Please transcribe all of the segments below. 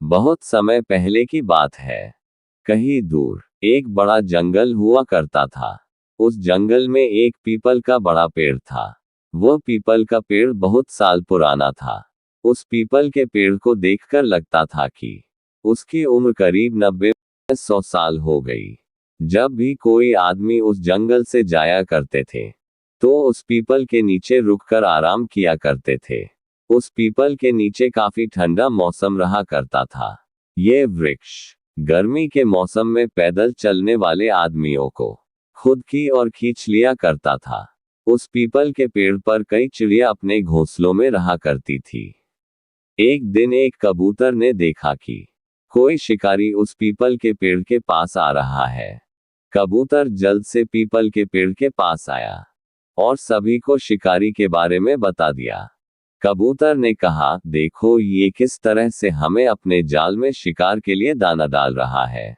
बहुत समय पहले की बात है। कहीं दूर एक बड़ा जंगल हुआ करता था। उस जंगल में एक पीपल का बड़ा पेड़ था। वह पीपल का पेड़ बहुत साल पुराना था। उस पीपल के पेड़ को देखकर लगता था कि उसकी उम्र करीब 90-100 साल हो गई। जब भी कोई आदमी उस जंगल से जाया करते थे, तो उस पीपल के नीचे रुककर आराम किया करते थे। उस पीपल के नीचे काफी ठंडा मौसम रहा करता था। ये वृक्ष गर्मी के मौसम में पैदल चलने वाले आदमियों को खुद की ओर खींच लिया करता था। उस पीपल के पेड़ पर कई चिड़िया अपने घोंसलों में रहा करती थी। एक दिन एक कबूतर ने देखा कि कोई शिकारी उस पीपल के पेड़ के पास आ रहा है। कबूतर जल्द से पीपल के पेड़ के पास आया और सभी को शिकारी के बारे में बता दिया। कबूतर ने कहा, देखो ये किस तरह से हमें अपने जाल में शिकार के लिए दाना डाल रहा है,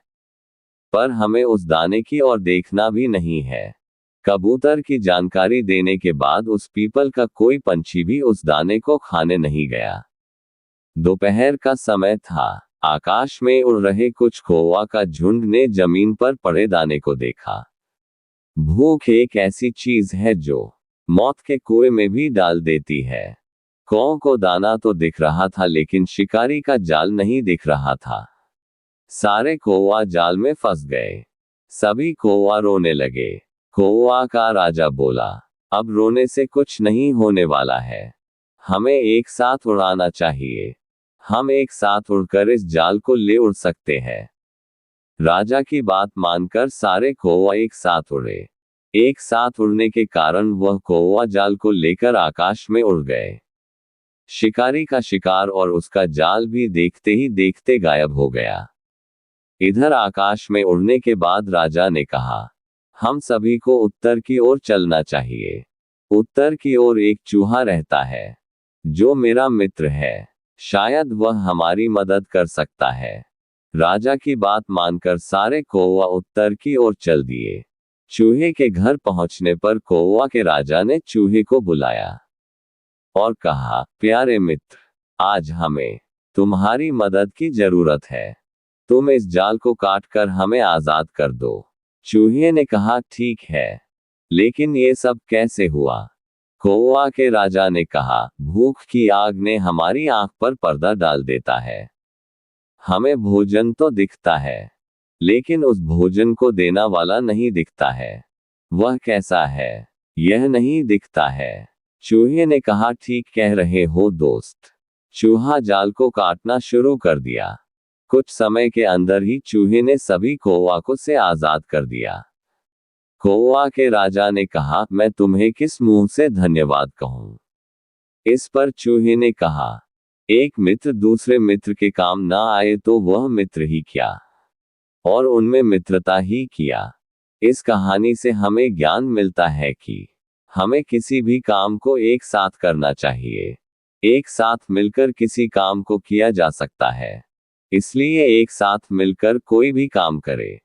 पर हमें उस दाने की ओर देखना भी नहीं है। कबूतर की जानकारी देने के बाद उस पीपल का कोई पंछी भी उस दाने को खाने नहीं गया। दोपहर का समय था। आकाश में उड़ रहे कुछ कौवा का झुंड ने जमीन पर पड़े दाने को देखा। भूख एक ऐसी चीज है जो मौत के कुएं में भी डाल देती है। कौओं को दाना तो दिख रहा था, लेकिन शिकारी का जाल नहीं दिख रहा था। सारे कौवा जाल में फंस गए। सभी कौवा रोने लगे। कौवा का राजा बोला, अब रोने से कुछ नहीं होने वाला है। हमें एक साथ उड़ाना चाहिए। हम एक साथ उड़कर इस जाल को ले उड़ सकते हैं। राजा की बात मानकर सारे कौवा एक साथ उड़े। एक साथ उड़ने के कारण वह कौवा जाल को लेकर आकाश में उड़ गए। शिकारी का शिकार और उसका जाल भी देखते ही देखते गायब हो गया। इधर आकाश में उड़ने के बाद राजा ने कहा, हम सभी को उत्तर की ओर चलना चाहिए। उत्तर की ओर एक चूहा रहता है जो मेरा मित्र है। शायद वह हमारी मदद कर सकता है। राजा की बात मानकर सारे कौवा उत्तर की ओर चल दिए। चूहे के घर पहुंचने पर कौवा के राजा ने चूहे को बुलाया और कहा, प्यारे मित्र, आज हमें तुम्हारी मदद की जरूरत है। तुम इस जाल को काटकर हमें आजाद कर दो। चूहे ने कहा, ठीक है, लेकिन ये सब कैसे हुआ? कौवा के राजा ने कहा, भूख की आग ने हमारी आंख पर पर्दा डाल देता है। हमें भोजन तो दिखता है, लेकिन उस भोजन को देना वाला नहीं दिखता है। वह कैसा है, यह नहीं दिखता है। चूहे ने कहा, ठीक कह रहे हो दोस्त। चूहा जाल को काटना शुरू कर दिया। कुछ समय के अंदर ही चूहे ने सभी कौवा को से आजाद कर दिया। कौवा के राजा ने कहा, मैं तुम्हें किस मुंह से धन्यवाद कहूं? इस पर चूहे ने कहा, एक मित्र दूसरे मित्र के काम ना आए तो वह मित्र ही क्या, और उनमें मित्रता ही किया। इस कहानी से हमें ज्ञान मिलता है कि हमें किसी भी काम को एक साथ करना चाहिए। एक साथ मिलकर किसी काम को किया जा सकता है, इसलिए एक साथ मिलकर कोई भी काम करे।